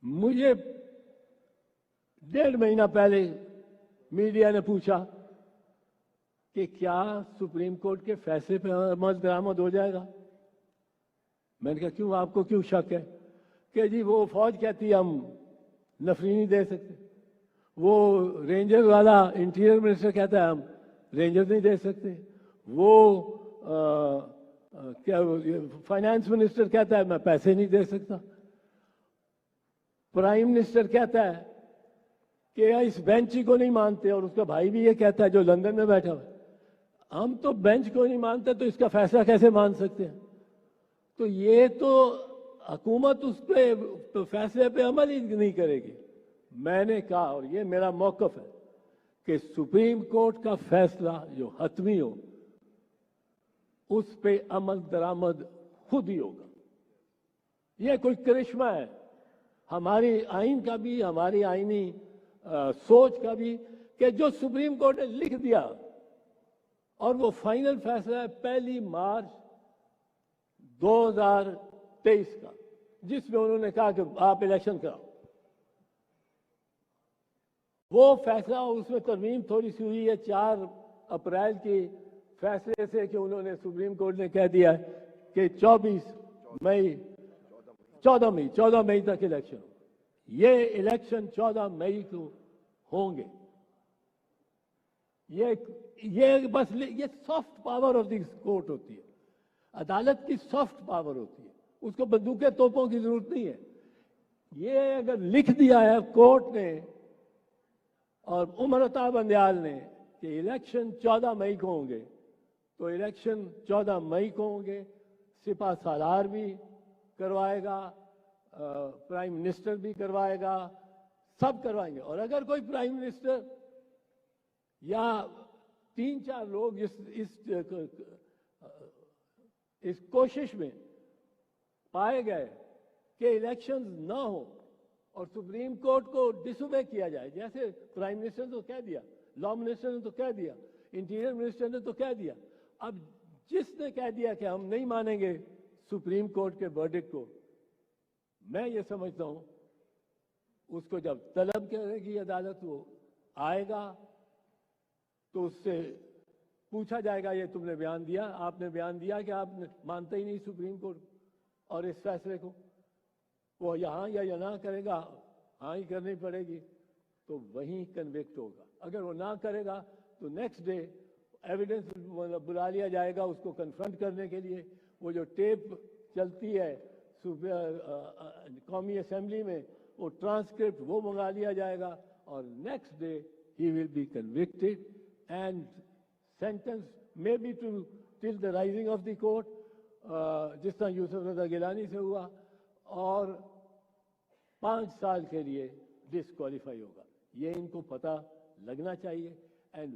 मुझे 1.5 महीना पहले मीडिया ने पूछा कि क्या सुप्रीम कोर्ट के फैसले पे अमल दरामद हो जाएगा। मैंने कहा क्यों, आपको क्यों शक है? कि जी वो फौज कहती है हम नफरी नहीं दे सकते, वो रेंजर वाला इंटीरियर मिनिस्टर कहता है हम रेंजर नहीं दे सकते, वो क्या फाइनेंस मिनिस्टर कहता है मैं पैसे नहीं दे सकता, प्राइम मिनिस्टर कहता है कि इस बेंच को नहीं मानते, और उसका भाई भी ये कहता है जो लंदन में बैठा हुआ है हम तो बेंच को नहीं मानते तो इसका फैसला कैसे मान सकते हैं। तो ये तो हुकूमत उस पे फैसले पे अमल ही नहीं करेगी। मैंने कहा, और ये मेरा मौक़िफ़ है, कि सुप्रीम कोर्ट का फैसला जो हतमी हो उस पे अमल दरामद खुद ही होगा। ये कोई करिश्मा है हमारी आइन का भी, हमारी आइनी सोच का भी, कि जो सुप्रीम कोर्ट ने लिख दिया और वो फाइनल फैसला है 1 मार्च 2023 का, जिसमें उन्होंने कहा कि आप इलेक्शन कराओ। वो फैसला, उसमें तरमीम थोड़ी सी हुई है 4 अप्रैल की फैसले से, कि उन्होंने सुप्रीम कोर्ट ने कह दिया कि 14 मई तक इलेक्शन हो। ये इलेक्शन 14 मई को होंगे। ये बस ये soft power of this court होती है, अदालत की सॉफ्ट पावर होती है, उसको बंदूकें तोपों की जरूरत नहीं है। ये अगर लिख दिया है कोर्ट ने और उमर अता बंदयाल ने कि इलेक्शन 14 मई को होंगे, तो इलेक्शन 14 मई को होंगे। सिपा सालार भी करवाएगा, प्राइम मिनिस्टर भी करवाएगा, सब करवाएंगे। और अगर कोई प्राइम मिनिस्टर या 3-4 लोग इस कोशिश में पाए गए कि इलेक्शंस ना हो और सुप्रीम कोर्ट को डिसोबे किया जाए, जैसे प्राइम मिनिस्टर ने तो कह दिया, लॉ मिनिस्टर ने तो कह दिया, इंटीरियर मिनिस्टर ने तो कह दिया, अब जिसने कह दिया कि हम नहीं मानेंगे सुप्रीम कोर्ट के वर्डिक्ट को, मैं ये समझता हूं उसको जब तलब करेगी अदालत, वो आएगा तो उससे पूछा जाएगा ये तुमने बयान दिया, आपने बयान दिया कि आप मानते ही नहीं सुप्रीम कोर्ट और इस फैसले को। वो यहाँ या ना करेगा, हाँ ही करनी पड़ेगी, तो वहीं कन्विक्ट होगा। अगर वो ना करेगा तो नेक्स्ट डे एविडेंस बुला लिया जाएगा उसको कन्फ्रंट करने के लिए। वो जो टेप चलती है कौमी असेंबली में, वो ट्रांसक्रिप्ट वो मंगा लिया जाएगा, और नेक्स्ट डे ही will be convicted and sentence may be to till the rising of the court, जिस तरह यूसुफ रजा गिलानी से हुआ, और 5 साल के लिए डिस्क्वालीफाई होगा। ये इनको पता लगना चाहिए। एंड